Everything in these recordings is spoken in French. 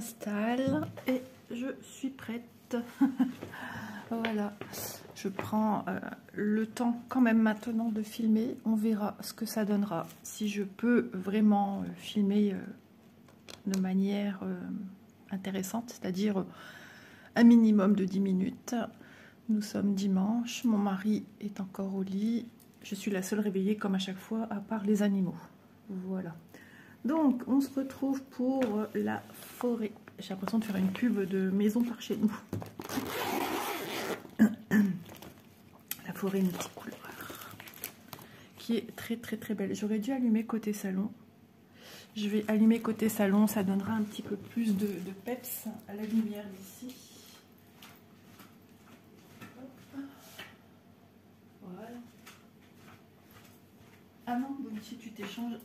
m'installe et je suis prête. Voilà, je prends le temps quand même maintenant de filmer. On verra ce que ça donnera. Si je peux vraiment filmer de manière intéressante, c'est-à-dire un minimum de 10 minutes. Nous sommes dimanche, mon mari est encore au lit. Je suis la seule réveillée comme à chaque fois, à part les animaux. Voilà. Donc, on se retrouve pour la forêt. J'ai l'impression de faire une pub de maison par chez nous. La forêt multicouleur, qui est très très très belle. J'aurais dû allumer côté salon. Je vais allumer côté salon, ça donnera un petit peu plus de peps à la lumière d'ici. Voilà. Ah non, Bonnie,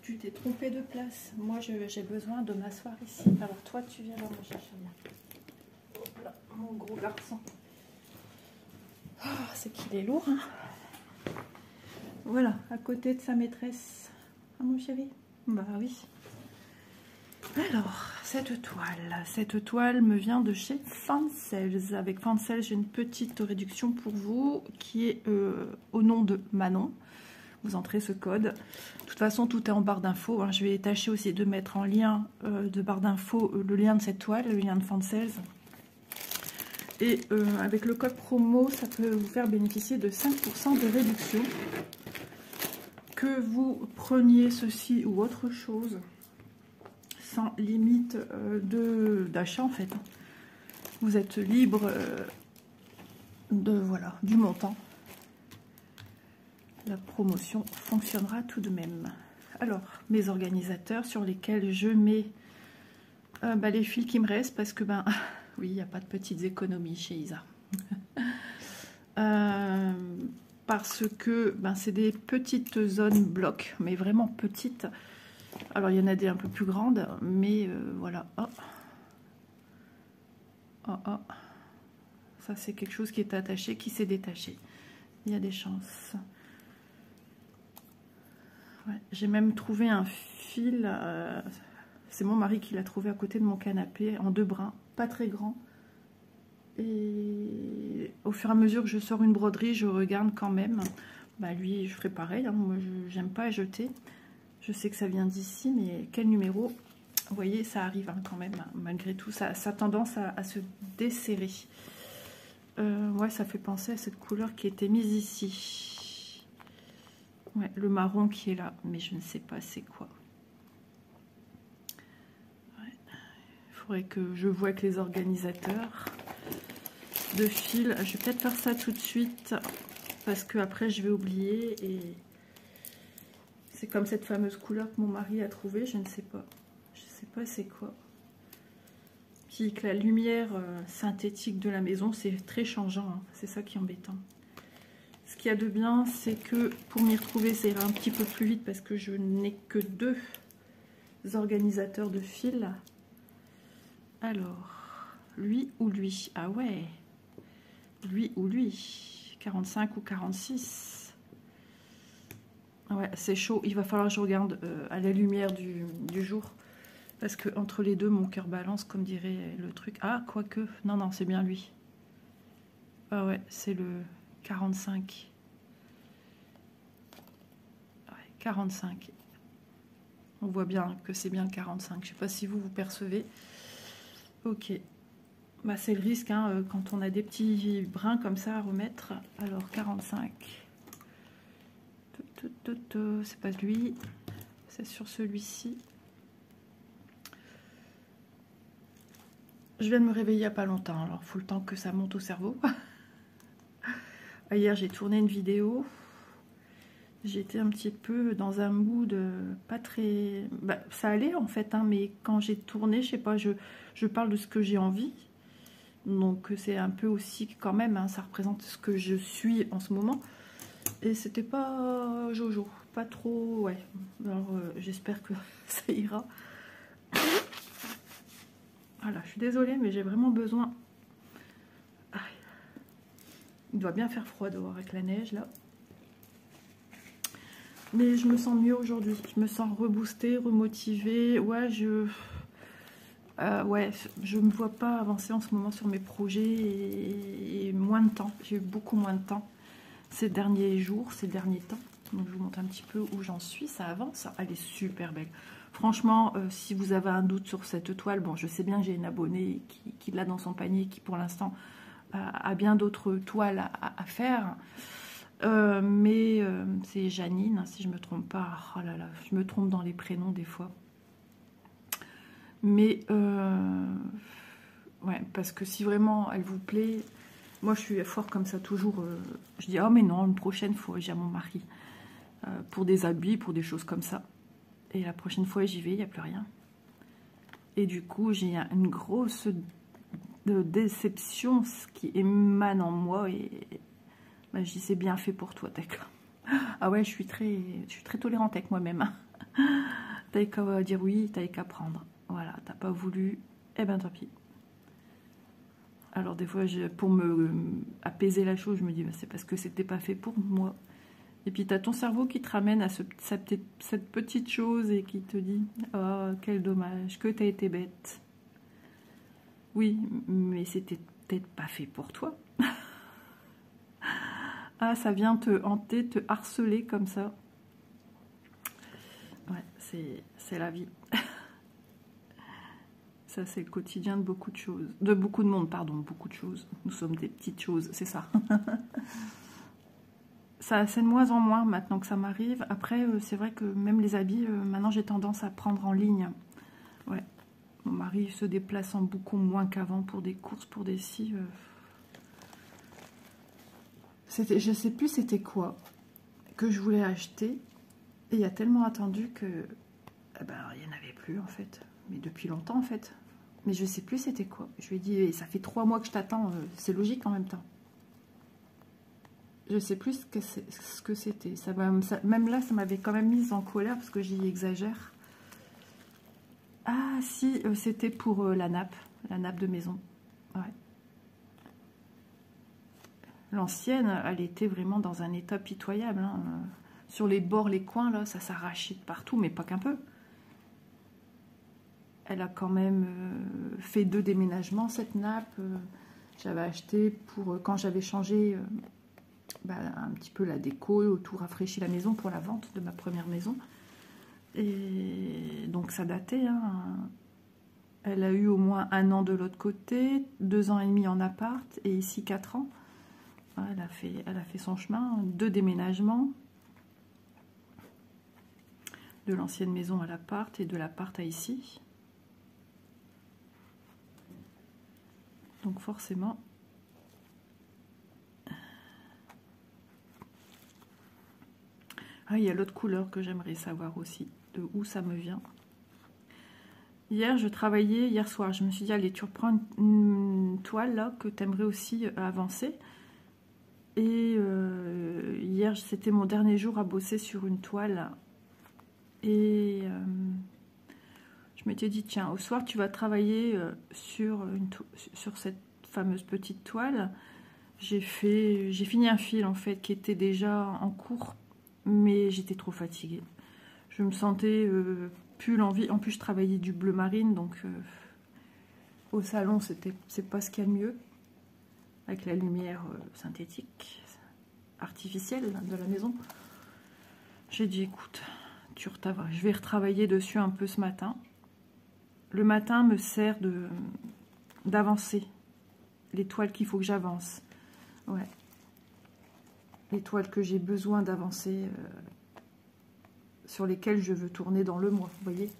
tu t'es trompé de place. Moi, j'ai besoin de m'asseoir ici. Alors toi, tu viens là, mon chercher. Là, mon gros garçon. Oh, c'est qu'il est lourd, hein. Voilà, à côté de sa maîtresse. Ah, mon chéri? Bah oui. Alors, cette toile me vient de chez Fancels. Avec Fancels, j'ai une petite réduction pour vous qui est au nom de Manon. Vous entrez ce code. De toute façon, tout est en barre d'infos. Hein. Je vais tâcher aussi de mettre en lien de barre d'infos le lien de cette toile, le lien de Fancels. Et avec le code promo, ça peut vous faire bénéficier de 5% de réduction. Que vous preniez ceci ou autre chose, sans limite d'achat en fait. Vous êtes libre voilà, du montant. La promotion fonctionnera tout de même. Alors, mes organisateurs sur lesquels je mets les fils qui me restent parce que oui, il n'y a pas de petites économies chez Isa. Parce que c'est des petites zones blocs, mais vraiment petites. Alors, il y en a des un peu plus grandes, mais voilà. Oh. Oh, oh. Ça, c'est quelque chose qui est attaché, qui s'est détaché. Il y a des chances. Ouais, j'ai même trouvé un fil. C'est mon mari qui l'a trouvé à côté de mon canapé, en 2 brins, pas très grand. Et au fur et à mesure que je sors une broderie, je regarde quand même. Lui, je ferai pareil. Hein. Moi, j'aime pas jeter. Je sais que ça vient d'ici, mais quel numéro? Vous voyez, ça arrive quand même, malgré tout. Ça a tendance à se desserrer. Ouais, ça fait penser à cette couleur qui était mise ici. Ouais, le marron qui est là, mais je ne sais pas c'est quoi. Ouais. Il faudrait que je voie avec les organisateurs de fil. Je vais peut-être faire ça tout de suite, parce que après je vais oublier et... C'est comme cette fameuse couleur que mon mari a trouvée, je ne sais pas. Je ne sais pas c'est quoi. Puis que la lumière synthétique de la maison, c'est très changeant. Hein. C'est ça qui est embêtant. Ce qu'il y a de bien, c'est que pour m'y retrouver, ça ira un petit peu plus vite parce que je n'ai que 2 organisateurs de fils. Alors, lui ou lui? Ah ouais. Lui ou lui? 45 ou 46? Ouais, c'est chaud. Il va falloir que je regarde à la lumière du jour. Parce que entre les deux, mon cœur balance, comme dirait le truc. Ah, quoique. Non, non, c'est bien lui. Ah ouais, c'est le 45. Ouais, 45. On voit bien que c'est bien le 45. Je sais pas si vous percevez. Ok. C'est le risque hein, quand on a des petits brins comme ça à remettre. Alors, 45. C'est pas lui, c'est sur celui-ci. Je viens de me réveiller il n'y a pas longtemps, alors il faut le temps que ça monte au cerveau. Hier j'ai tourné une vidéo, j'étais un petit peu dans un mood pas très... ça allait en fait, hein, mais quand j'ai tourné, je sais pas, je parle de ce que j'ai envie. Donc c'est un peu aussi quand même, hein, ça représente ce que je suis en ce moment. Et c'était pas jojo, pas trop, ouais. Alors j'espère que ça ira. Voilà, je suis désolée, mais j'ai vraiment besoin. Ah, il doit bien faire froid dehors avec la neige là. Mais je me sens mieux aujourd'hui. Je me sens reboostée, remotivée. Ouais, Ouais, je me vois pas avancer en ce moment sur mes projets et moins de temps. J'ai eu beaucoup moins de temps ces derniers jours, ces derniers temps. Donc je vous montre un petit peu où j'en suis. Ça avance, elle est super belle. Franchement, si vous avez un doute sur cette toile, bon, je sais bien que j'ai une abonnée qui l'a dans son panier, qui pour l'instant a bien d'autres toiles à faire. Mais c'est Janine, si je me trompe pas. Oh là là, je me trompe dans les prénoms des fois. Mais ouais, parce que si vraiment elle vous plaît, moi je suis fort comme ça toujours. Je dis oh mais non, une prochaine fois j'ai à mon mari pour des habits, pour des choses comme ça. Et la prochaine fois j'y vais, il n'y a plus rien. Et du coup j'ai une grosse déception qui émane en moi et ben, je dis c'est bien fait pour toi, d'accord. Ah ouais, je suis très tolérante avec moi-même. Hein. T'as qu'à dire oui, t'as qu'à prendre. Voilà, t'as pas voulu, eh ben tant pis. Alors des fois, pour me apaiser la chose, je me dis, bah, c'est parce que c'était pas fait pour moi. Et puis t'as ton cerveau qui te ramène à cette petite chose et qui te dit, oh, quel dommage, que t'as été bête. Oui, mais c'était peut-être pas fait pour toi. Ah, ça vient te hanter, te harceler comme ça. Ouais, c'est la vie. Ça, c'est le quotidien de beaucoup de choses. De beaucoup de monde, pardon, beaucoup de choses. Nous sommes des petites choses, c'est ça. Ça, c'est de moins en moins maintenant que ça m'arrive. Après, c'est vrai que même les habits, maintenant, j'ai tendance à prendre en ligne. Ouais. Mon mari se déplaçant beaucoup moins qu'avant pour des courses, pour des si. Je sais plus c'était quoi que je voulais acheter. Et il y a tellement attendu que... Eh ben, il n'y en avait plus, en fait. Mais depuis longtemps, en fait. Mais je sais plus c'était quoi. Je lui ai dit, ça fait 3 mois que je t'attends, c'est logique en même temps. Je sais plus ce que c'était. Même là, ça m'avait quand même mise en colère parce que j'y exagère. Ah si, c'était pour la nappe de maison. Ouais. L'ancienne, elle était vraiment dans un état pitoyable. Hein. Sur les bords, les coins, là, ça s'arrachait de partout, mais pas qu'un peu. Elle a quand même fait 2 déménagements, cette nappe. J'avais acheté pour quand j'avais changé un petit peu la déco, tout rafraîchi la maison pour la vente de ma première maison. Et donc ça datait. Hein. Elle a eu au moins 1 an de l'autre côté, 2 ans et demi en appart, et ici 4 ans. Elle a fait son chemin, 2 déménagements. De l'ancienne maison à l'appart et de l'appart à ici. Donc forcément... Ah, il y a l'autre couleur que j'aimerais savoir aussi, de où ça me vient. Hier, je travaillais, hier soir, je me suis dit, allez, tu reprends une toile là que tu aimerais aussi avancer. Et hier, c'était mon dernier jour à bosser sur une toile. Et je m'étais dit, tiens, au soir, tu vas travailler sur cette fameuse petite toile. J'ai fini un fil, en fait, qui était déjà en cours, mais j'étais trop fatiguée. Je me sentais plus l'envie. En plus, je travaillais du bleu marine, donc au salon, c'est pas ce qu'il y a de mieux. Avec la lumière synthétique, artificielle de la maison. J'ai dit, écoute, je vais retravailler dessus un peu ce matin. Le matin me sert d'avancer. Les toiles qu'il faut que j'avance. Ouais. Les toiles que j'ai besoin d'avancer, sur lesquelles je veux tourner dans le mois, vous voyez.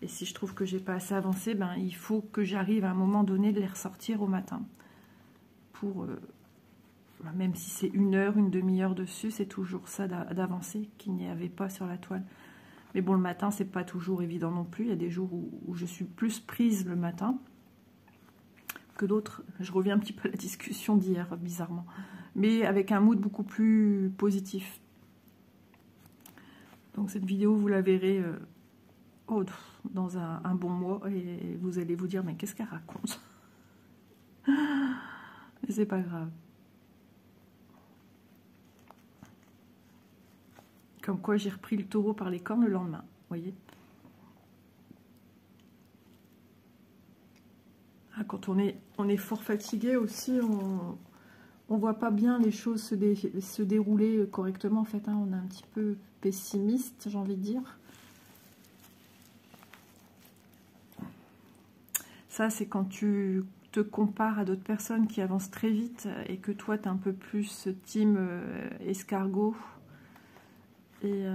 Et si je trouve que j'ai pas assez avancé, ben, il faut que j'arrive à un moment donné de les ressortir au matin. Pour, même si c'est 1 heure, une demi-heure dessus, c'est toujours ça d'avancer qu'il n'y avait pas sur la toile. Mais bon, le matin, c'est pas toujours évident non plus. Il y a des jours où je suis plus prise le matin que d'autres. Je reviens un petit peu à la discussion d'hier, bizarrement. Mais avec un mood beaucoup plus positif. Donc cette vidéo, vous la verrez dans un bon mois. Et vous allez vous dire, mais qu'est-ce qu'elle raconte? Mais c'est pas grave. Comme quoi j'ai repris le taureau par les cornes le lendemain, vous voyez. quand on est fort fatigué aussi, on voit pas bien les choses se dérouler correctement en fait, hein. On est un petit peu pessimiste, j'ai envie de dire. Ça, c'est quand tu te compares à d'autres personnes qui avancent très vite et que toi, tu es un peu plus team escargot et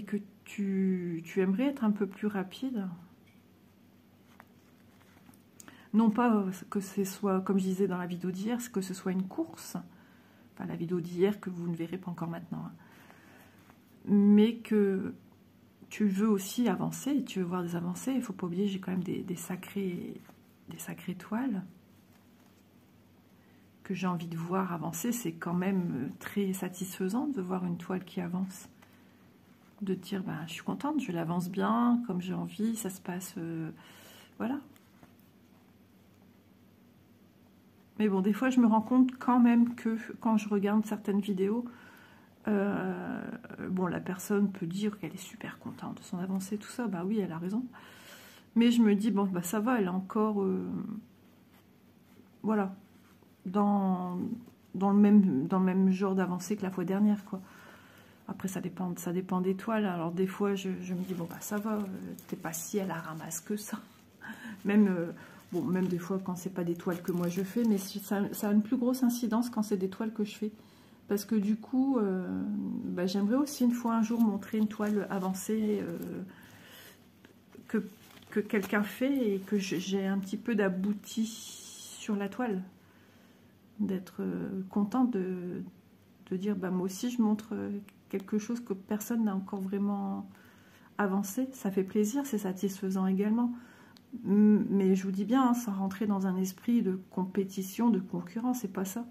que tu aimerais être un peu plus rapide. Non pas que ce soit, comme je disais dans la vidéo d'hier, que ce soit une course, enfin la vidéo d'hier que vous ne verrez pas encore maintenant, hein, mais que tu veux aussi avancer, tu veux voir des avancées. Il ne faut pas oublier, j'ai quand même des sacrées toiles que j'ai envie de voir avancer. C'est quand même très satisfaisant de voir une toile qui avance. De dire, ben, je suis contente, je l'avance bien, comme j'ai envie, ça se passe... voilà. Mais bon, des fois, je me rends compte quand même que quand je regarde certaines vidéos, bon, la personne peut dire qu'elle est super contente de son avancée, tout ça. Bah oui, elle a raison. Mais je me dis, bon, bah ça va, elle est encore... voilà. Dans le même genre d'avancée que la fois dernière, quoi. Après, ça dépend des toiles. Alors, des fois, je me dis, bon, bah ça va, t'es pas si à la ramasse que ça. Même... bon, même des fois quand c'est pas des toiles que moi je fais, mais ça a une plus grosse incidence quand c'est des toiles que je fais. Parce que du coup, bah, j'aimerais aussi un jour montrer une toile avancée que quelqu'un fait et que j'ai un petit peu d'abouti sur la toile. D'être contente de dire, bah, moi aussi je montre quelque chose que personne n'a encore vraiment avancé. Ça fait plaisir, c'est satisfaisant également. Mais je vous dis bien, hein, sans rentrer dans un esprit de compétition, de concurrence, c'est pas ça.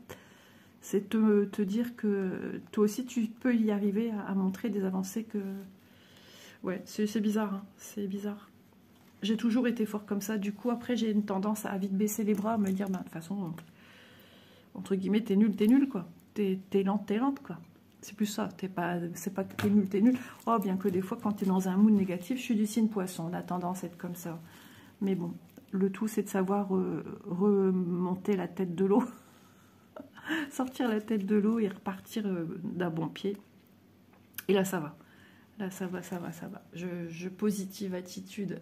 C'est te dire que toi aussi tu peux y arriver à montrer des avancées que... Ouais, c'est bizarre, hein, c'est bizarre. J'ai toujours été fort comme ça, du coup après j'ai une tendance à vite baisser les bras, à me dire, bah, de toute façon, entre guillemets, t'es nul, quoi. T'es lente, quoi. C'est plus ça, c'est pas que t'es nul. Oh, bien que des fois, quand t'es dans un mood négatif, je suis du signe poisson, on a tendance à être comme ça. Mais bon, le tout, c'est de savoir remonter la tête de l'eau, sortir la tête de l'eau et repartir d'un bon pied. Et là, ça va. Là, ça va. Je positive attitude.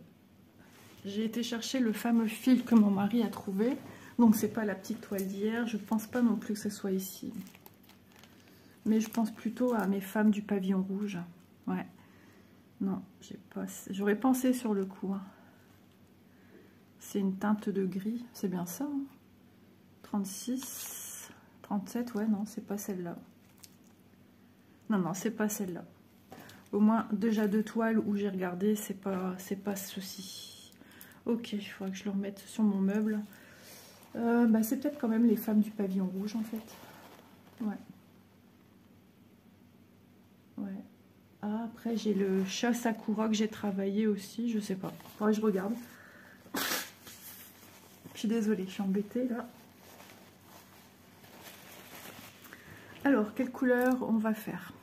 J'ai été chercher le fameux fil que mon mari a trouvé. Donc, c'est pas la petite toile d'hier. Je pense pas non plus que ce soit ici. Mais je pense plutôt à mes femmes du pavillon rouge. Ouais. Non, j'aurais pensé sur le coup, hein. C'est une teinte de gris, c'est bien ça, hein. 36, 37, ouais, non, c'est pas celle-là. Non, c'est pas celle-là. Au moins, déjà deux toiles où j'ai regardé, c'est pas ceci. Ok, il faudra que je le remette sur mon meuble. Bah, c'est peut-être quand même les femmes du pavillon rouge, en fait. Ouais. Ouais. Ah, après, j'ai le chat Sakura que j'ai travaillé aussi, je sais pas. Faudrait que je regarde. Je suis désolée, je suis embêtée là. Alors, quelle couleur on va faire?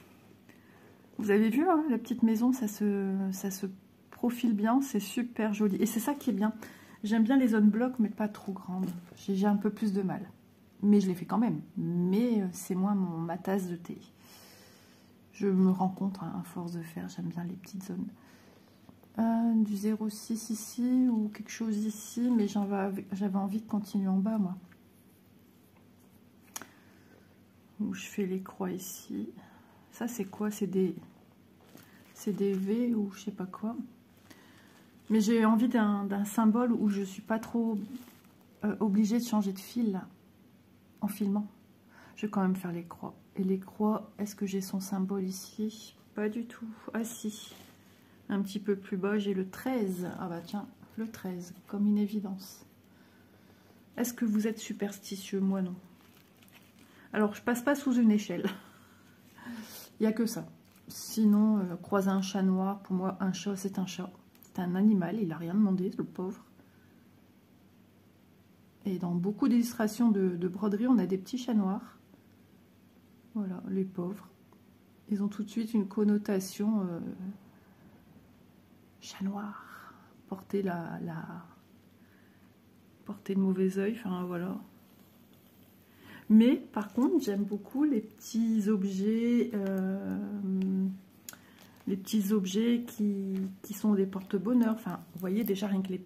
Vous avez vu, hein, la petite maison, ça se profile bien, c'est super joli. Et c'est ça qui est bien. J'aime bien les zones blocs, mais pas trop grandes. J'ai un peu plus de mal. Mais je les fais quand même. Mais c'est moins ma tasse de thé. Je me rends compte, hein, à force de faire, j'aime bien les petites zones. Du 0,6 ici ou quelque chose ici, mais j'avais envie de continuer en bas, moi. Où je fais les croix ici. Ça, c'est quoi? C'est des V ou je sais pas quoi. Mais j'ai envie d'un symbole où je suis pas trop obligée de changer de fil en filmant. Je vais quand même faire les croix. Et les croix, est-ce que j'ai son symbole ici? Pas du tout. Ah si. Un petit peu plus bas, j'ai le 13. Ah bah tiens, le 13, comme une évidence. Est-ce que vous êtes superstitieux? Moi non. Alors, je passe pas sous une échelle. Il n'y a que ça. Sinon, croiser un chat noir, pour moi, un chat, c'est un chat. C'est un animal, il n'a rien demandé, le pauvre. Et dans beaucoup d'illustrations de broderie, on a des petits chats noirs. Voilà, les pauvres. Ils ont tout de suite une connotation... chat noir, porter porter de mauvais oeil, enfin voilà. Mais par contre, j'aime beaucoup les petits objets qui sont des porte-bonheur. Enfin, vous voyez déjà rien que les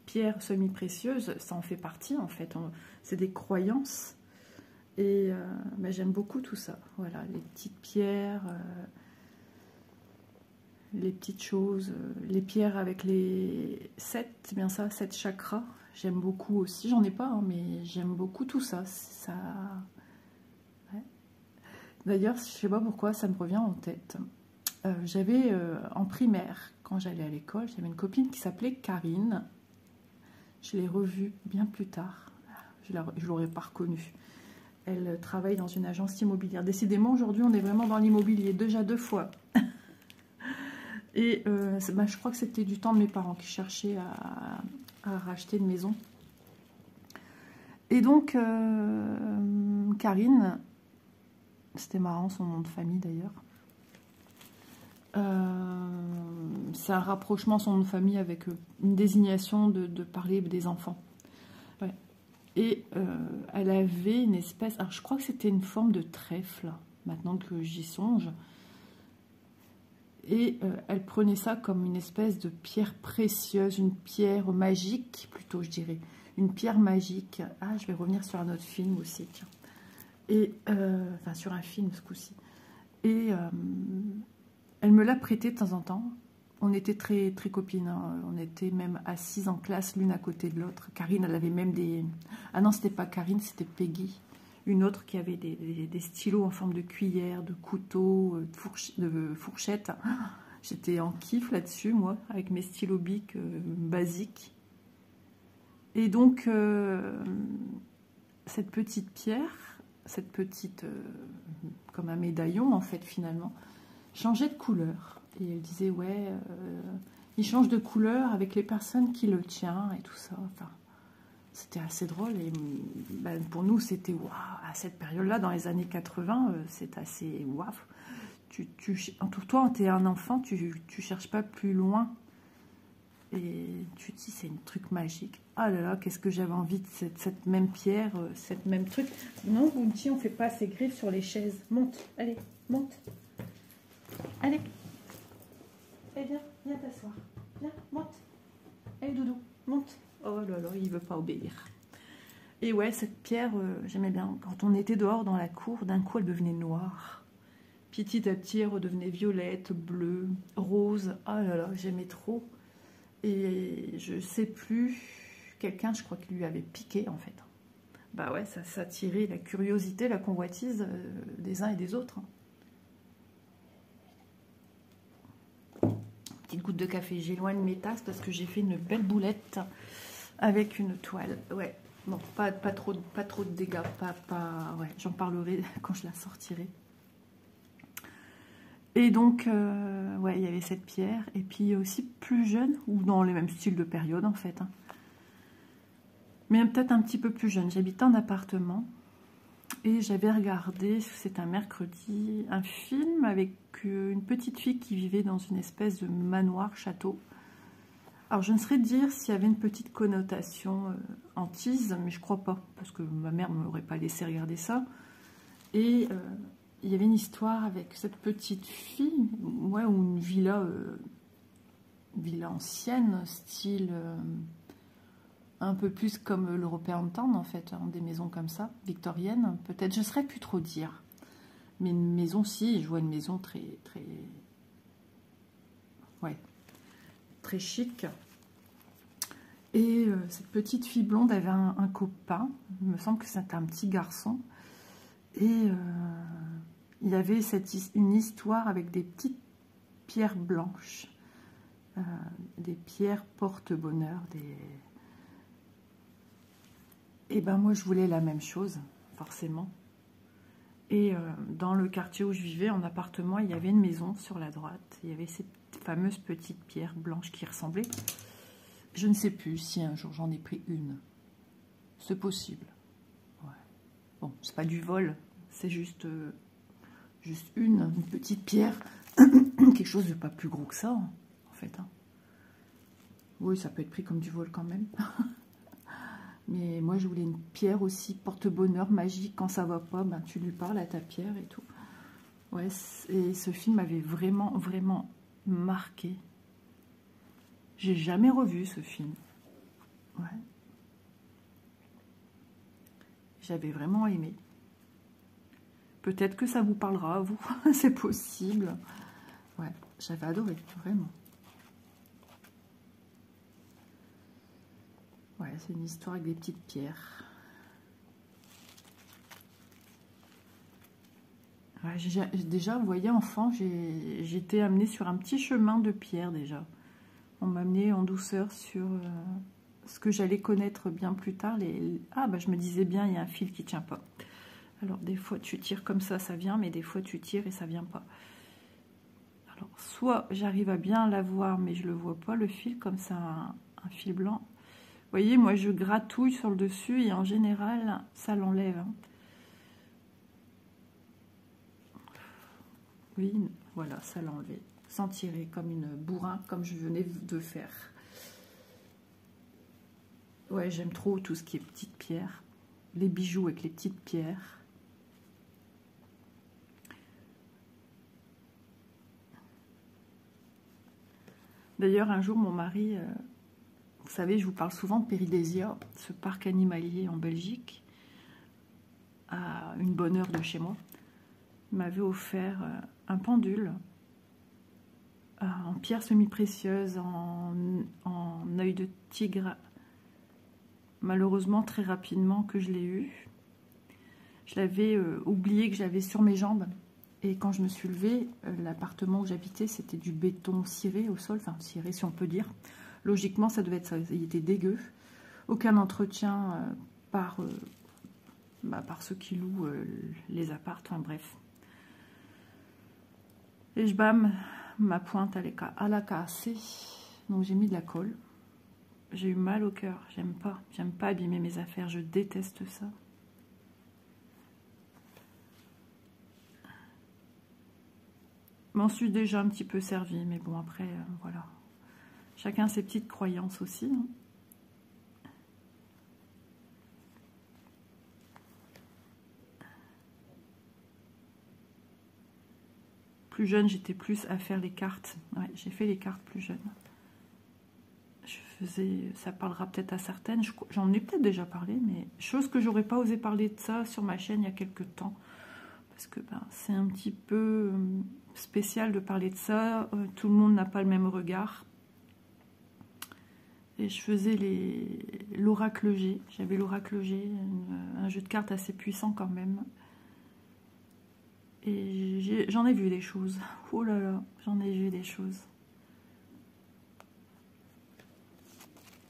pierres semi-précieuses, ça en fait partie en fait. C'est des croyances. Et ben, j'aime beaucoup tout ça. Voilà, les petites pierres, les petites choses, les pierres avec les 7, c'est bien ça, 7 chakras. J'aime beaucoup aussi. J'en ai pas, hein, mais j'aime beaucoup tout ça. Ouais. D'ailleurs, je sais pas pourquoi, ça me revient en tête. J'avais en primaire, quand j'allais à l'école, j'avais une copine qui s'appelait Karine. Je l'ai revue bien plus tard. Je ne l'aurais pas reconnue. Elle travaille dans une agence immobilière. Décidément, aujourd'hui, on est vraiment dans l'immobilier, déjà 2 fois. Et bah, je crois que c'était du temps de mes parents qui cherchaient à racheter une maison. Et donc, Karine, c'était marrant son nom de famille d'ailleurs. C'est un rapprochement, son nom de famille, avec une désignation de parler des enfants. Ouais. Et elle avait une espèce... Alors, je crois que c'était une forme de trèfle, maintenant que j'y songe. Et elle prenait ça comme une espèce de pierre précieuse, une pierre magique, plutôt, je dirais. Une pierre magique. Ah, je vais revenir sur un autre film aussi, tiens. Et, enfin, sur un film, ce coup-ci. Et elle me l'a prêté de temps en temps. On était très, très copines. Hein. On était même assises en classe, l'une à côté de l'autre. Karine, elle avait même des... Ah non, c'était pas Karine, c'était Peggy. Une autre qui avait des stylos en forme de cuillère, de couteau, de fourchette. J'étais en kiff là-dessus, moi, avec mes stylos bic basiques. Et donc, cette petite pierre, cette petite... comme un médaillon, en fait, finalement, changeait de couleur. Et elle disait, ouais, il change de couleur avec les personnes qui le tiennent et tout ça. Enfin, c'était assez drôle. Et ben, pour nous, c'était waouh. À cette période-là, dans les années 80, c'est assez waouh. Toi, tu es un enfant, tu cherches pas plus loin. Et tu te dis, c'est un truc magique. Ah là là, qu'est-ce que j'avais envie de cette même pierre, cette même truc. Non, vous me dites, on fait pas assez griffes sur les chaises. Monte, allez, monte. Allez. Allez, viens t'asseoir. Viens, monte. Allez, doudou, monte. Oh là là, il veut pas obéir. Et ouais, cette pierre, j'aimais bien. Quand on était dehors dans la cour, d'un coup, elle devenait noire. Petit à petit, elle redevenait violette, bleue, rose. Oh là là, j'aimais trop. Et je sais plus, quelqu'un, je crois, qui lui avait piqué, en fait. Bah ouais, ça tirait la curiosité, la convoitise des uns et des autres. Petite goutte de café. J'éloigne mes tasses parce que j'ai fait une belle boulette avec une toile. Ouais, bon, pas trop de dégâts. Ouais, j'en parlerai quand je la sortirai. Et donc, ouais, il y avait cette pierre. Et puis aussi plus jeune, ou dans les mêmes styles de période en fait. Hein. Mais peut-être un petit peu plus jeune. J'habitais en appartement. Et j'avais regardé, c'est un mercredi, un film avec une petite fille qui vivait dans une espèce de manoir, château. Alors je ne saurais dire s'il y avait une petite connotation hantise, mais je crois pas, parce que ma mère ne m'aurait pas laissé regarder ça. Et il y avait une histoire avec cette petite fille, ouais, ou une villa ancienne, style... un peu plus comme l'European Town, en fait, hein, des maisons comme ça, victoriennes, peut-être, je ne saurais plus trop dire. Mais une maison, si, je vois une maison très, ouais, très chic. Et cette petite fille blonde avait un copain, il me semble que c'était un petit garçon, et il y avait une histoire avec des petites pierres blanches, des pierres porte-bonheur, Et ben moi je voulais la même chose, forcément. Et dans le quartier où je vivais, en appartement, il y avait une maison sur la droite. Il y avait ces fameuses petites pierres blanches qui ressemblaient. Je ne sais plus si un jour j'en ai pris une. C'est possible. Ouais. Bon, c'est pas du vol, c'est juste une petite pierre. Quelque chose de pas plus gros que ça, en fait. Hein. Oui, ça peut être pris comme du vol quand même. Mais moi, je voulais une pierre aussi porte-bonheur, magique. Quand ça va pas, ben, tu lui parles à ta pierre et tout. Ouais, et ce film m'avait vraiment, vraiment marqué. J'ai jamais revu ce film. Ouais. J'avais vraiment aimé. Peut-être que ça vous parlera, vous. C'est possible. Ouais, j'avais adoré, vraiment. Ouais, c'est une histoire avec des petites pierres. Ouais, déjà, vous voyez, enfant, j'étais amenée sur un petit chemin de pierre déjà. On m'a amenée en douceur sur ce que j'allais connaître bien plus tard. Ah, bah je me disais bien, il y a un fil qui tient pas. Alors, des fois, tu tires comme ça vient, mais des fois, tu tires et ça vient pas. Alors, soit j'arrive à bien l'avoir, mais je le vois pas, le fil, comme ça, un fil blanc. Vous voyez, moi, je gratouille sur le dessus et en général, ça l'enlève. Hein. Oui, voilà, ça l'a enlevé. Sans tirer, comme une bourrin, comme je venais de faire. Ouais, j'aime trop tout ce qui est petites pierres. Les bijoux avec les petites pierres. D'ailleurs, un jour, mon mari, vous savez, je vous parle souvent de Péridésia, ce parc animalier en Belgique, à une bonne heure de chez moi. Il m'avait offert un pendule en pierre semi-précieuse, en œil de tigre. Malheureusement, très rapidement que je l'ai eu. Je l'avais oublié que j'avais sur mes jambes. Et quand je me suis levée, l'appartement où j'habitais, c'était du béton ciré au sol. Enfin, ciré si on peut dire. Logiquement, ça devait être ça. Il était dégueu. Aucun entretien par ceux qui louent les apparts. Enfin, bref. Et je bam, ma pointe à la casser. Donc j'ai mis de la colle. J'ai eu mal au cœur. J'aime pas abîmer mes affaires. Je déteste ça. Je m'en suis déjà un petit peu servi, mais bon, après, voilà. Chacun ses petites croyances aussi. Hein. Plus jeune, j'étais plus à faire les cartes. Ouais, j'ai fait les cartes plus jeune. Je faisais, ça parlera peut-être à certaines, j'en ai peut-être déjà parlé, mais chose que j'aurais pas osé parler de ça sur ma chaîne il y a quelques temps. Parce que ben, c'est un petit peu spécial de parler de ça. Tout le monde n'a pas le même regard. Et je faisais l'oracle G. J'avais l'oracle G, un jeu de cartes assez puissant quand même. Et j'en ai vu des choses. Oh là là, j'en ai vu des choses.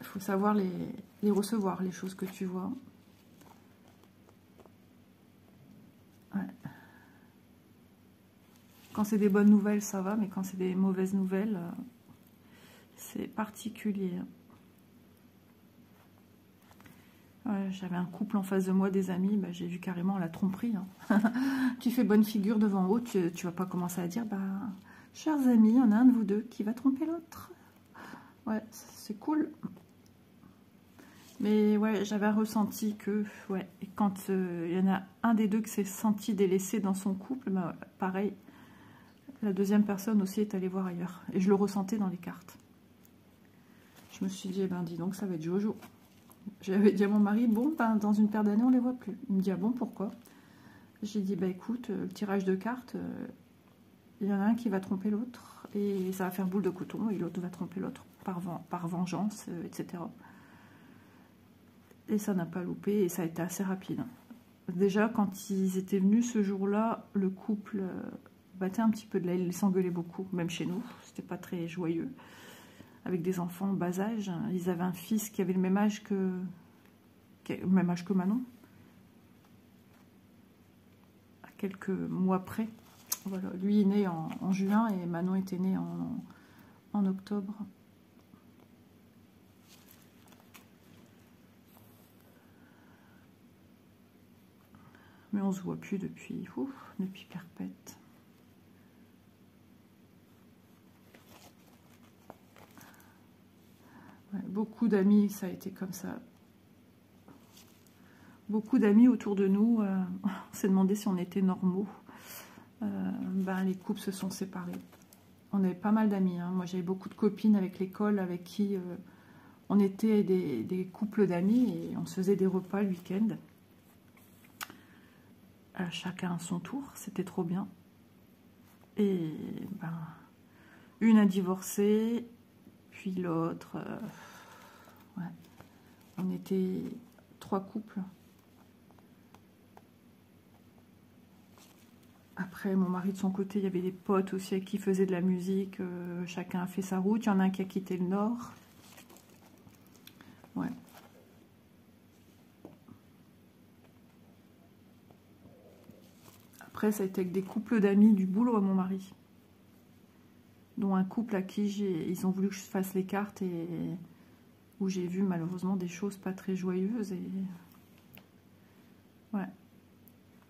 Il faut savoir les recevoir, les choses que tu vois. Ouais. Quand c'est des bonnes nouvelles, ça va, mais quand c'est des mauvaises nouvelles, c'est particulier. Ouais, j'avais un couple en face de moi, des amis, bah, j'ai vu carrément la tromperie. Hein. Tu fais bonne figure devant eux, tu vas pas commencer à dire, bah, chers amis, il y en a un de vous deux qui va tromper l'autre. Ouais, c'est cool. Mais ouais, j'avais ressenti que, ouais, et quand il y en a un des deux qui s'est senti délaissé dans son couple, bah, pareil, la deuxième personne aussi est allée voir ailleurs. Et je le ressentais dans les cartes. Je me suis dit, eh ben dis donc, ça va être Jojo. J'avais dit à mon mari, bon, ben, dans une paire d'années, on ne les voit plus. Il me dit, ah bon, pourquoi? J'ai dit, bah écoute, le tirage de cartes, il y en a un qui va tromper l'autre, et ça va faire boule de coton, et l'autre va tromper l'autre par vengeance, etc. Et ça n'a pas loupé, et ça a été assez rapide. Déjà, quand ils étaient venus ce jour-là, le couple battait un petit peu de l'aile, ils s'engueulaient beaucoup, même chez nous, c'était pas très joyeux. Avec des enfants bas âge, ils avaient un fils qui avait le même âge que Manon, à quelques mois près. Voilà, lui est né en juin et Manon était née en octobre. Mais on se voit plus depuis perpète. Ouais, beaucoup d'amis, ça a été comme ça. beaucoup d'amis autour de nous. On s'est demandé si on était normaux. Ben, les couples se sont séparés. On avait pas mal d'amis. Hein. Moi, j'avais beaucoup de copines avec l'école avec qui on était des couples d'amis et on se faisait des repas le week-end. Chacun à son tour. C'était trop bien. Et ben, une a divorcé, puis l'autre. Ouais. On était 3 couples. Après, mon mari de son côté, il y avait des potes aussi avec qui faisaient de la musique. Chacun a fait sa route. Il y en a un qui a quitté le Nord. Ouais. Après, ça a été avec des couples d'amis du boulot à mon mari. Dont un couple à qui ils ont voulu que je fasse les cartes et où j'ai vu malheureusement des choses pas très joyeuses. Et ouais.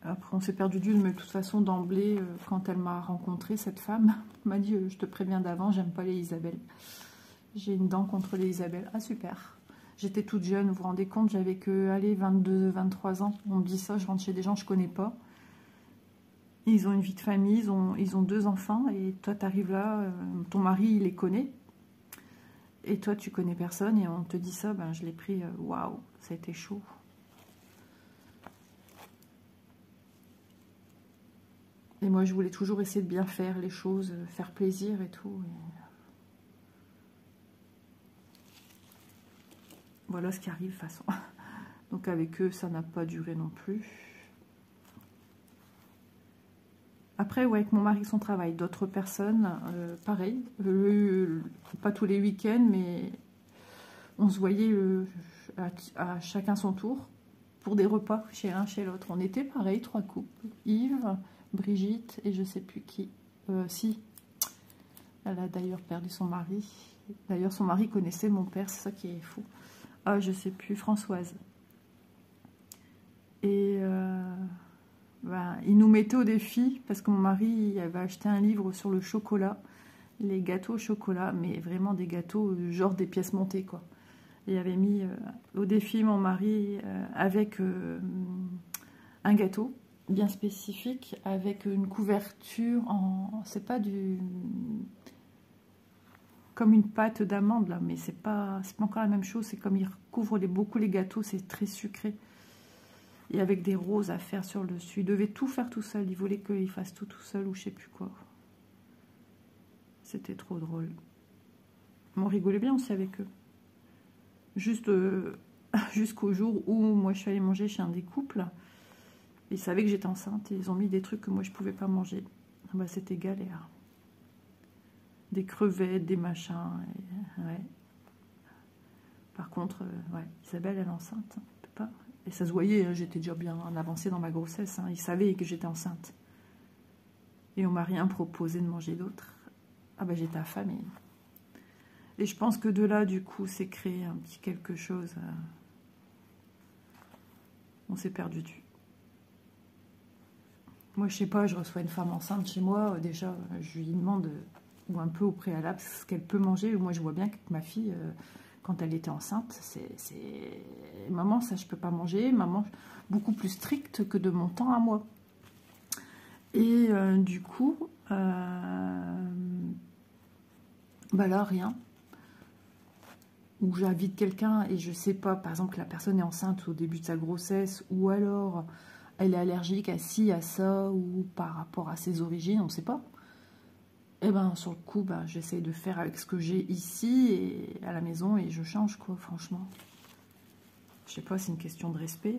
Après, on s'est perdu de vue, mais de toute façon, d'emblée, quand elle m'a rencontré, cette femme m'a dit je te préviens d'avant, j'aime pas les Isabelle. J'ai une dent contre les Isabelle. Ah, super. J'étais toute jeune, vous vous rendez compte, j'avais que, allez, 22, 23 ans. On me dit ça, je rentre chez des gens que je connais pas. Ils ont une vie de famille, ils ont 2 enfants, et toi, tu arrives là, ton mari, il les connaît. Et toi, tu connais personne, et on te dit ça, ben, je l'ai pris, waouh, ça a été chaud. Et moi, je voulais toujours essayer de bien faire les choses, faire plaisir et tout. Et voilà ce qui arrive, de toute façon. Donc avec eux, ça n'a pas duré non plus. Après, ouais, avec mon mari, son travail, d'autres personnes, pareil. Pas tous les week-ends, mais on se voyait à chacun son tour pour des repas chez l'un, chez l'autre. On était pareil, 3 couples. Yves, Brigitte et je sais plus qui. Si, elle a d'ailleurs perdu son mari. D'ailleurs, son mari connaissait mon père, c'est ça qui est fou. Ah, je sais plus, Françoise. Et ben, il nous mettait au défi parce que mon mari il avait acheté un livre sur le chocolat, les gâteaux au chocolat, mais vraiment des gâteaux genre des pièces montées, quoi. Il avait mis au défi mon mari avec un gâteau bien spécifique, avec une couverture en... C'est pas du... comme une pâte d'amande, là, mais c'est pas encore la même chose. C'est comme il recouvre beaucoup les gâteaux, c'est très sucré. Et avec des roses à faire sur le dessus. Il devait tout faire tout seul. Il voulait qu'il fasse tout seul ou je sais plus quoi. C'était trop drôle. On rigolait bien aussi avec eux. Juste jusqu'au jour où moi je suis allée manger chez un des couples. Ils savaient que j'étais enceinte et ils ont mis des trucs que moi je pouvais pas manger. Ah bah, c'était galère. Des crevettes, des machins. Et, ouais. Par contre, ouais, Isabelle elle est enceinte. Hein, on peut pas. Et ça se voyait, j'étais déjà bien avancée dans ma grossesse. Hein. Ils savaient que j'étais enceinte. Et on m'a rien proposé de manger d'autre. Ah ben j'étais affamée. Et je pense que de là, du coup, c'est créé un petit quelque chose. On s'est perdu de vue. Moi, je sais pas, je reçois une femme enceinte chez moi. Déjà, je lui demande, ou un peu au préalable, ce qu'elle peut manger. Moi, je vois bien que ma fille... quand elle était enceinte, c'est maman, ça je peux pas manger, maman, beaucoup plus stricte que de mon temps à moi. Et du coup, bah là, rien. Ou j'invite quelqu'un et je sais pas, par exemple, que la personne est enceinte au début de sa grossesse, ou alors elle est allergique à ci, à ça, ou par rapport à ses origines, on ne sait pas. Et ben sur le coup, ben, j'essaye de faire avec ce que j'ai ici et à la maison et je change, quoi, franchement. Je sais pas, c'est une question de respect.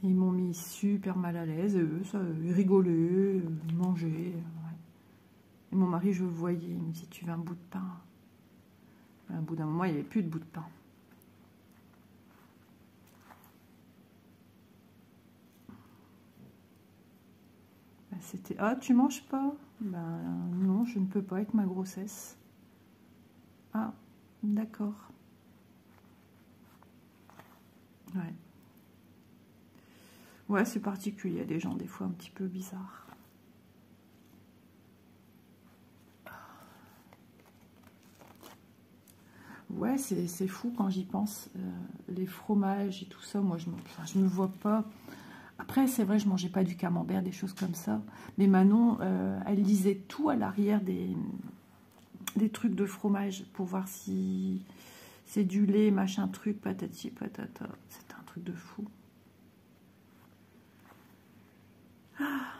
Ils m'ont mis super mal à l'aise, eux, ça, ils rigolaient, ils mangeaient. Ouais. Et mon mari, je le voyais, il me dit, tu veux un bout de pain? À bout d'un moment, il n'y avait plus de bout de pain. C'était, ah, tu manges pas? Ben non, je ne peux pas avec ma grossesse. Ah, d'accord. Ouais. Ouais, c'est particulier, il y a des gens des fois un petit peu bizarres. Ouais, c'est fou quand j'y pense. Les fromages et tout ça, moi, je me vois pas. Après, c'est vrai, je mangeais pas du camembert, des choses comme ça. Mais Manon, elle lisait tout à l'arrière des trucs de fromage pour voir si c'est du lait, machin truc, patati patata. C'était un truc de fou. Ah.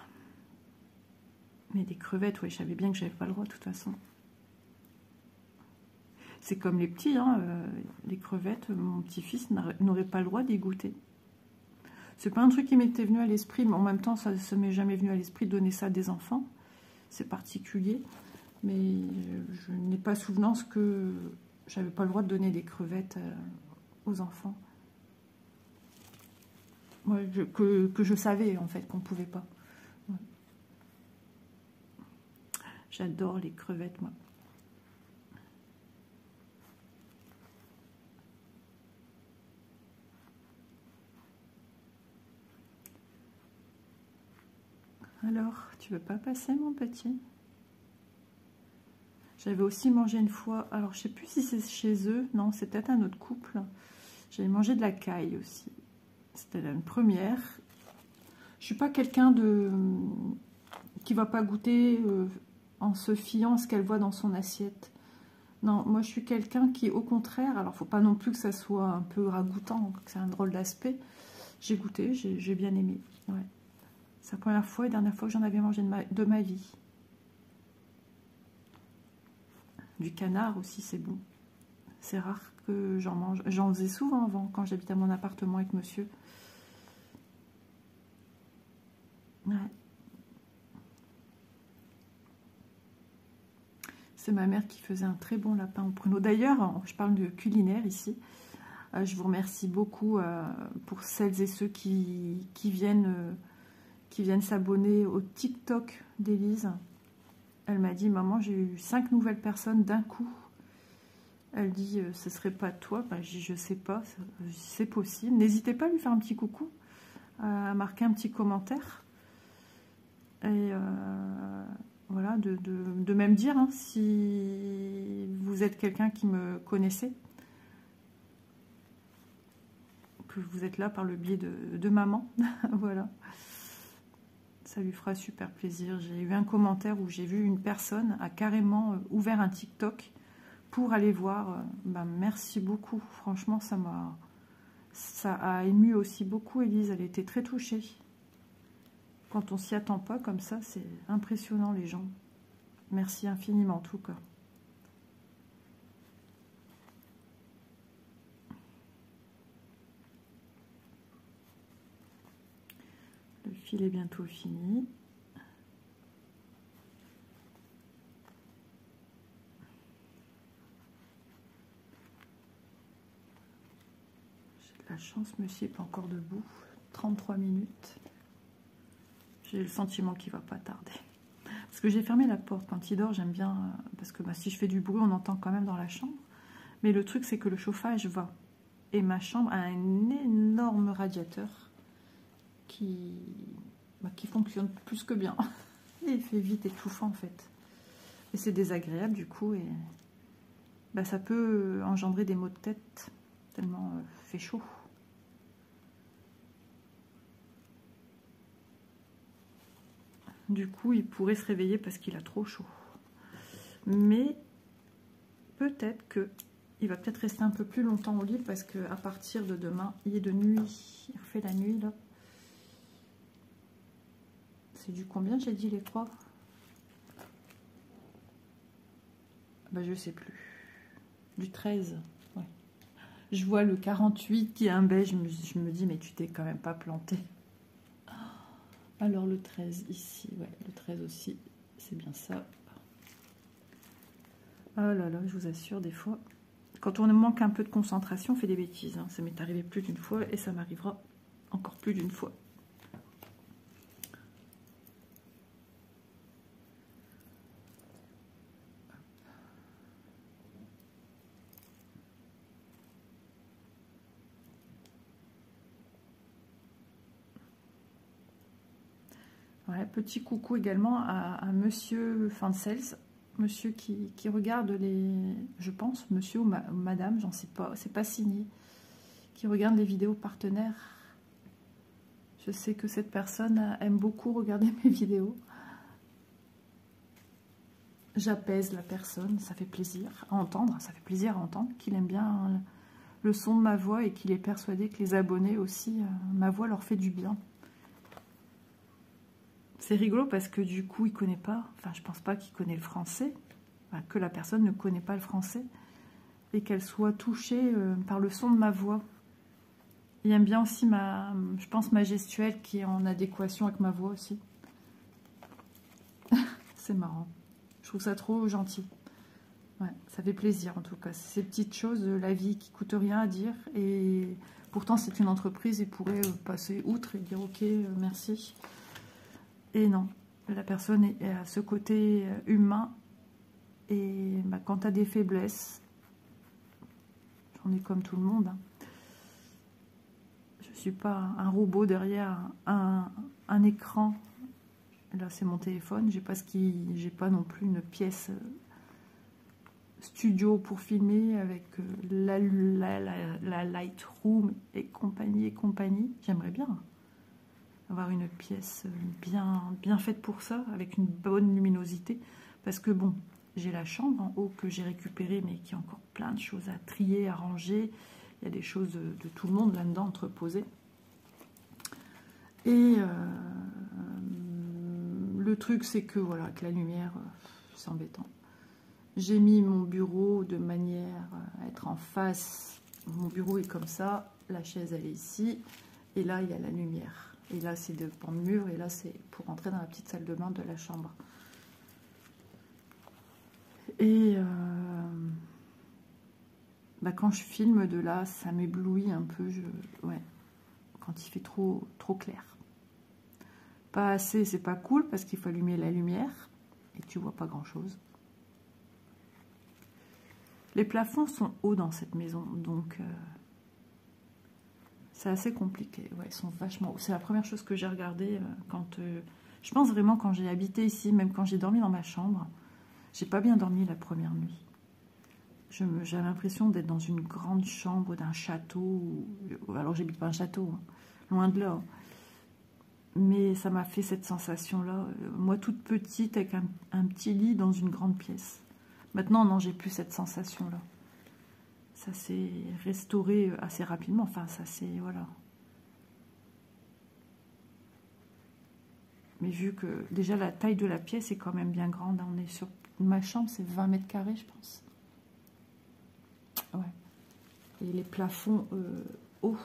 Mais des crevettes, ouais, je savais bien que j'avais pas le droit de toute façon. C'est comme les petits, hein, les crevettes, mon petit-fils n'aurait pas le droit d'y goûter. C'est pas un truc qui m'était venu à l'esprit, mais en même temps, ça ne m'est jamais venu à l'esprit de donner ça à des enfants. C'est particulier. Mais je n'ai pas souvenance que j'avais pas le droit de donner des crevettes aux enfants. Moi, que je savais, en fait, qu'on pouvait pas. Ouais. J'adore les crevettes, moi. Alors, tu veux pas passer, mon petit? J'avais aussi mangé une fois, alors je sais plus si c'est chez eux, non, c'est peut-être un autre couple. J'avais mangé de la caille aussi. C'était une première. Je suis pas quelqu'un qui va pas goûter en se fiant à ce qu'elle voit dans son assiette. Non, moi je suis quelqu'un qui, au contraire, alors faut pas non plus que ça soit un peu ragoûtant, que c'est un drôle d'aspect. J'ai goûté, j'ai bien aimé. Ouais. C'est la première fois et dernière fois que j'en avais mangé de ma vie. Du canard aussi, c'est bon. C'est rare que j'en mange. J'en faisais souvent avant, quand j'habitais à mon appartement avec monsieur. Ouais. C'est ma mère qui faisait un très bon lapin au pruneau. D'ailleurs, je parle de culinaire ici. Je vous remercie beaucoup pour celles et ceux qui viennent s'abonner au TikTok d'Élise. Elle m'a dit, maman, j'ai eu 5 nouvelles personnes d'un coup. Elle dit, ce serait pas toi. Ben, je dis, je sais pas, c'est possible. N'hésitez pas à lui faire un petit coucou, à marquer un petit commentaire. Et voilà, de même dire hein, si vous êtes quelqu'un qui me connaissait, que vous êtes là par le biais de maman. Voilà. Ça lui fera super plaisir. J'ai eu un commentaire où j'ai vu une personne a carrément ouvert un TikTok pour aller voir. Ben, merci beaucoup. Franchement, ça a ému aussi beaucoup Élise. Elle était très touchée. Quand on s'y attend pas comme ça, c'est impressionnant les gens. Merci infiniment en tout cas. Le fil est bientôt fini. J'ai de la chance, monsieur n'est pas encore debout. 33 minutes. J'ai le sentiment qu'il va pas tarder. Parce que j'ai fermé la porte. Quand il dort, j'aime bien... parce que bah, si je fais du bruit, on entend quand même dans la chambre. Mais le truc, c'est que le chauffage va. Et ma chambre a un énorme radiateur qui fonctionne plus que bien. Et il fait vite étouffant, en fait. Et c'est désagréable, du coup. Et bah, ça peut engendrer des maux de tête, tellement fait chaud. Du coup, il pourrait se réveiller parce qu'il a trop chaud. Mais peut-être que il va peut-être rester un peu plus longtemps au lit parce qu'à partir de demain, il est de nuit. Il refait la nuit, là. C'est du combien, j'ai dit, les trois? Bah, je sais plus. Du 13. Ouais. Je vois le 48 qui est un beige. Je me dis, mais tu t'es quand même pas planté. Alors le 13 ici, ouais, le 13 aussi, c'est bien ça. Oh là là, je vous assure, des fois, quand on manque un peu de concentration, on fait des bêtises. Hein. Ça m'est arrivé plus d'une fois et ça m'arrivera encore plus d'une fois. Ouais, petit coucou également à monsieur Fansels Monsieur qui regarde les... Je pense, monsieur ou madame, j'en sais pas, c'est pas signé. Qui regarde les vidéos partenaires. Je sais que cette personne aime beaucoup regarder mes vidéos. J'apaise la personne, ça fait plaisir à entendre. Ça fait plaisir à entendre qu'il aime bien le son de ma voix et qu'il est persuadé que les abonnés aussi, ma voix leur fait du bien. C'est rigolo parce que du coup, il connaît pas, enfin, je pense pas qu'il connaît le français, enfin, que la personne ne connaît pas le français et qu'elle soit touchée par le son de ma voix. Il aime bien aussi je pense, ma gestuelle qui est en adéquation avec ma voix aussi. C'est marrant. Je trouve ça trop gentil. Ouais, ça fait plaisir en tout cas. Ces petites choses de la vie qui coûtent rien à dire et pourtant c'est une entreprise, ils pourraient passer outre et dire ok, merci. Et non, la personne est à ce côté humain et bah, quand tu as des faiblesses, j'en ai comme tout le monde. Hein. Je ne suis pas un robot derrière un écran. Là, c'est mon téléphone. J'ai pas non plus une pièce studio pour filmer avec la Lightroom et compagnie. J'aimerais bien avoir une pièce bien faite pour ça, avec une bonne luminosité. Parce que bon, j'ai la chambre en haut que j'ai récupérée, mais qui a encore plein de choses à trier, à ranger. Il y a des choses de tout le monde là-dedans entreposées. Et le truc, c'est que voilà, avec la lumière, c'est embêtant. J'ai mis mon bureau de manière à être en face. Mon bureau est comme ça, la chaise elle est ici, et là il y a la lumière. Et là c'est devant le mur, et là c'est pour entrer dans la petite salle de bain de la chambre. Et bah, quand je filme de là, ça m'éblouit un peu. Ouais, quand il fait trop clair. Pas assez, c'est pas cool parce qu'il faut allumer la lumière et tu vois pas grand chose. Les plafonds sont hauts dans cette maison, donc c'est assez compliqué. Ouais, ils sont vachement hauts. C'est la première chose que j'ai regardée quand... je pense vraiment quand j'ai habité ici, même quand j'ai dormi dans ma chambre, j'ai pas bien dormi la première nuit. J'ai l'impression d'être dans une grande chambre d'un château. Alors j'habite pas un château, hein, loin de là. Hein. Mais ça m'a fait cette sensation-là. Moi toute petite avec un petit lit dans une grande pièce. Maintenant, non, j'ai plus cette sensation-là. Ça s'est restauré assez rapidement. Enfin, ça c'est... Voilà. Mais vu que déjà la taille de la pièce est quand même bien grande. On est sur... Ma chambre, c'est 20 mètres carrés, je pense. Ouais. Et les plafonds hauts.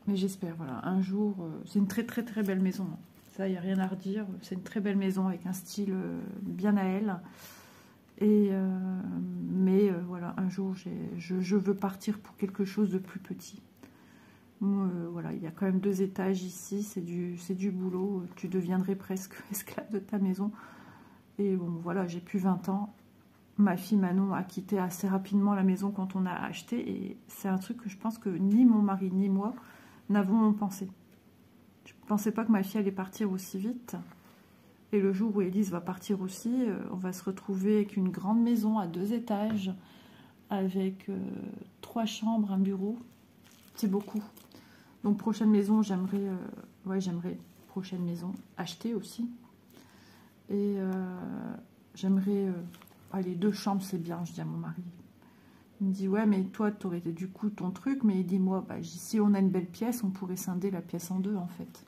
Mais j'espère, voilà, un jour... c'est une très très très belle maison. Ça, il n'y a rien à redire. C'est une très belle maison avec un style bien à elle. Et, mais voilà, un jour, je veux partir pour quelque chose de plus petit. Voilà, il y a quand même 2 étages ici. C'est du boulot. Tu deviendrais presque esclave de ta maison. Et bon, voilà, j'ai plus 20 ans. Ma fille Manon a quitté assez rapidement la maison quand on a acheté. Et c'est un truc que je pense que ni mon mari ni moi n'avons pensé. Je ne pensais pas que ma fille allait partir aussi vite. Et le jour où Élise va partir aussi, on va se retrouver avec une grande maison à 2 étages, avec 3 chambres, un bureau. C'est beaucoup. Donc prochaine maison, j'aimerais, prochaine maison, acheter aussi. Et j'aimerais, allez, 2 chambres, c'est bien, je dis à mon mari. Il me dit, ouais, mais toi, tu aurais du coup ton truc, mais il dit, moi, bah, si on a une belle pièce, on pourrait scinder la pièce en 2, en fait.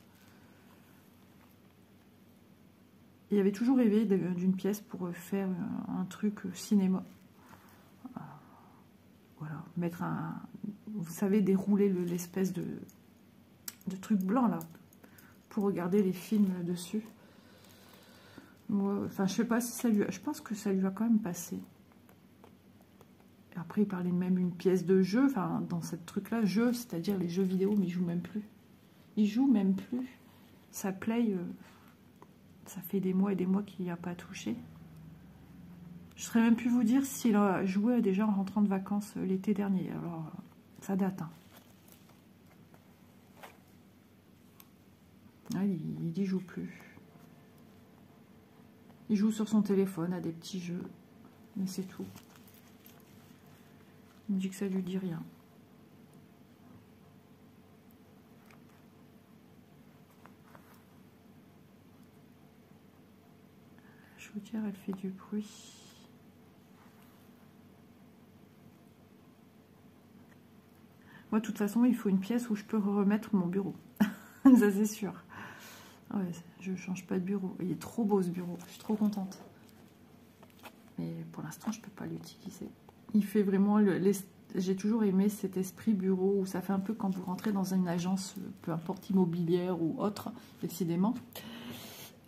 Il avait toujours rêvé d'une pièce pour faire un truc cinéma. Voilà, mettre un... Vous savez, dérouler l'espèce de truc blanc, là, pour regarder les films dessus. Moi, enfin, je sais pas si ça lui a... Je pense que ça lui a quand même passé. Après, il parlait même d'une pièce de jeu, enfin, dans ce truc-là, jeu, c'est-à-dire les jeux vidéo, mais il joue même plus. Il joue même plus. Sa play, ça fait des mois et des mois qu'il n'y a pas touché. Je ne saurais même plus vous dire s'il a joué déjà en rentrant de vacances l'été dernier. Alors, ça date. Hein. Ah, il n'y joue plus. Il joue sur son téléphone à des petits jeux. Mais c'est tout. Il me dit que ça lui dit rien. La chaudière, elle fait du bruit. Moi, de toute façon, il faut une pièce où je peux remettre mon bureau. Ça, c'est sûr. Ah ouais, je ne change pas de bureau. Il est trop beau, ce bureau. Je suis trop contente. Mais pour l'instant, je ne peux pas l'utiliser. Il fait vraiment... J'ai toujours aimé cet esprit bureau où ça fait un peu quand vous rentrez dans une agence, peu importe, immobilière ou autre, décidément.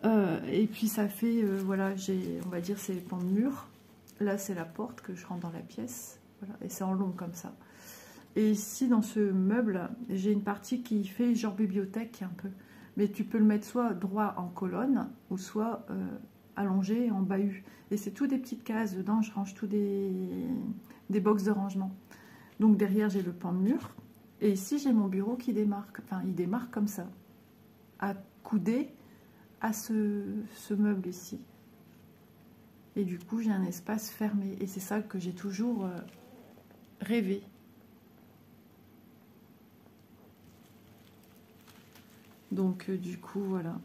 Et puis, ça fait... voilà, on va dire, c'est les pans de mur. Là, c'est la porte que je rentre dans la pièce. Voilà, et c'est en long comme ça. Et ici, dans ce meuble, j'ai une partie qui fait genre bibliothèque un peu. Mais tu peux le mettre soit droit en colonne, ou soit allongé en bahut. Et c'est tout des petites cases. Dedans, je range tout des box de rangement. Donc derrière, j'ai le pan de mur. Et ici, j'ai mon bureau qui démarque. Enfin, il démarque comme ça. Accoudé à ce meuble ici. Et du coup, j'ai un espace fermé. Et c'est ça que j'ai toujours rêvé. Donc, du coup, voilà.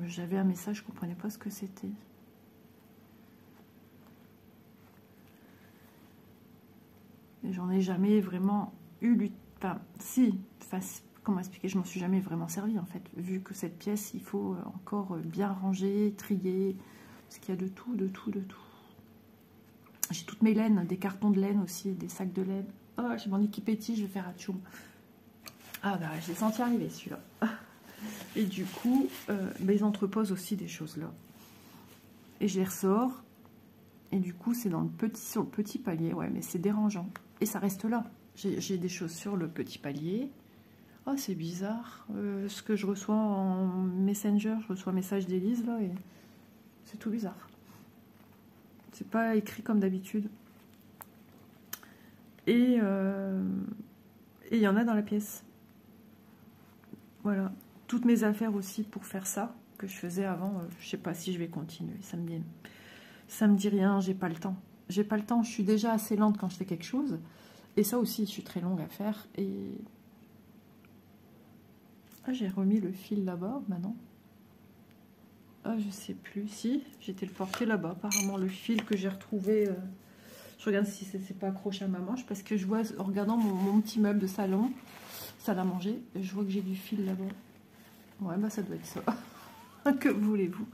J'avais un message, je ne comprenais pas ce que c'était. Et j'en ai jamais vraiment eu... Enfin, si. Enfin, comment expliquer? Je m'en suis jamais vraiment servi, en fait. Vu que cette pièce, il faut encore bien ranger, trier. Parce qu'il y a de tout, de tout, de tout. J'ai toutes mes laines, des cartons de laine aussi, des sacs de laine. Oh, j'ai mon équipéti, je vais faire un tchoum. Ah bah, je l'ai senti arriver, celui-là. Et du coup, ils entreposent aussi des choses là. Et je les ressors. Et du coup, c'est sur le petit palier. Ouais, mais c'est dérangeant. Et ça reste là. J'ai des choses sur le petit palier. Oh, c'est bizarre. Ce que je reçois en Messenger, je reçois un message d'Élise là. Et c'est tout bizarre. C'est pas écrit comme d'habitude. Et il y en a dans la pièce. Voilà. Toutes mes affaires aussi pour faire ça, que je faisais avant, je sais pas si je vais continuer, ça me dit rien, j'ai pas le temps. J'ai pas le temps, je suis déjà assez lente quand je fais quelque chose, et ça aussi, je suis très longue à faire, et... Ah, j'ai remis le fil là-bas, maintenant. Ah, je sais plus, si, j'étais le porter là-bas, apparemment le fil que j'ai retrouvé, je regarde si c'est pas accroché à ma manche, parce que je vois, en regardant mon petit meuble de salon, salle à manger, je vois que j'ai du fil là-bas. Ouais, bah ça doit être ça. Que voulez-vous?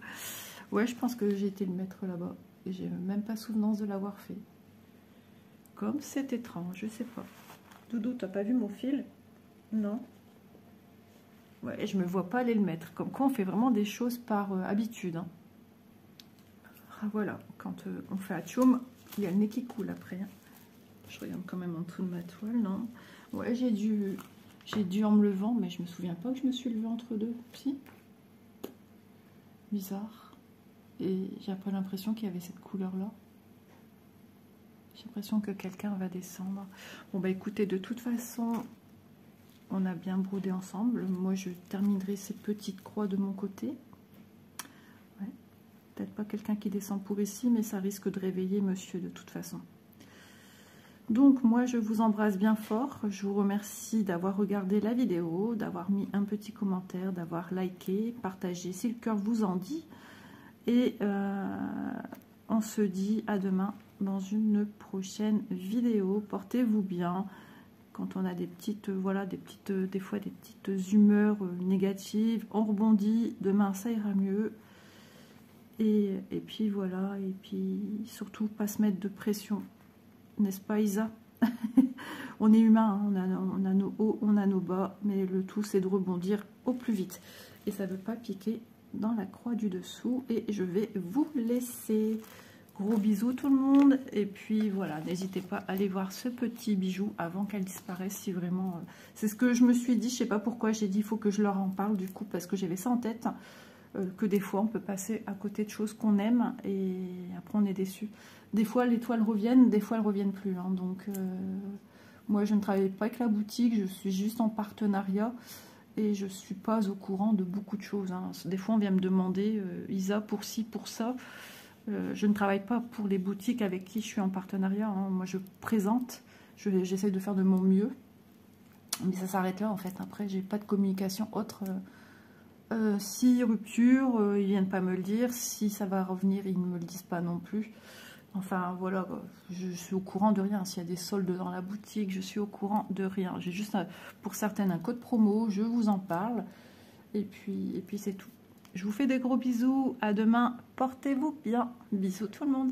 Ouais, je pense que j'ai été le mettre là-bas. Et j'ai même pas souvenance de l'avoir fait. Comme c'est étrange, je sais pas. Doudou, t'as pas vu mon fil? Non. Ouais, je me vois pas aller le mettre. Comme quoi, on fait vraiment des choses par habitude. Hein. Ah, voilà, quand on fait atchoum, il y a le nez qui coule après. Hein. Je regarde quand même en dessous de ma toile, non? Ouais, j'ai dû en me levant, mais je me souviens pas que je me suis levée entre deux. Si. Bizarre. Et j'ai pas l'impression qu'il y avait cette couleur-là. J'ai l'impression que quelqu'un va descendre. Bon, bah écoutez, de toute façon, on a bien brodé ensemble. Moi, je terminerai ces petites croix de mon côté. Ouais. Peut-être pas quelqu'un qui descend pour ici, mais ça risque de réveiller monsieur de toute façon. Donc moi je vous embrasse bien fort, je vous remercie d'avoir regardé la vidéo, d'avoir mis un petit commentaire, d'avoir liké, partagé si le cœur vous en dit. Et on se dit à demain dans une prochaine vidéo. Portez-vous bien. Quand on a des petites, voilà, des fois des petites humeurs négatives, on rebondit, demain ça ira mieux. Et puis voilà, et puis surtout pas se mettre de pression. N'est-ce pas Isa? On est humain, hein, on a nos hauts, on a nos bas, mais le tout c'est de rebondir au plus vite. Et ça ne veut pas piquer dans la croix du dessous. Et je vais vous laisser. Gros bisous tout le monde. Et puis voilà, n'hésitez pas à aller voir ce petit bijou avant qu'elle disparaisse si vraiment... c'est ce que je me suis dit, je sais pas pourquoi j'ai dit il faut que je leur en parle du coup, parce que j'avais ça en tête. Que des fois on peut passer à côté de choses qu'on aime et après on est déçu. Des fois les toiles reviennent, des fois elles reviennent plus. Hein. Donc moi je ne travaille pas avec la boutique, je suis juste en partenariat et je ne suis pas au courant de beaucoup de choses. Hein. Des fois, on vient me demander, Isa, pour ci, pour ça. Je ne travaille pas pour les boutiques avec qui je suis en partenariat. Hein. Moi, je présente, j'essaie de faire de mon mieux. Mais ça s'arrête là, en fait. Après, j'ai pas de communication autre. Si rupture, ils viennent pas me le dire. Si ça va revenir, ils ne me le disent pas non plus. Enfin, voilà, je suis au courant de rien. S'il y a des soldes dans la boutique, je suis au courant de rien. J'ai juste, pour certaines, un code promo. Je vous en parle. Et puis c'est tout. Je vous fais des gros bisous. À demain. Portez-vous bien. Bisous tout le monde.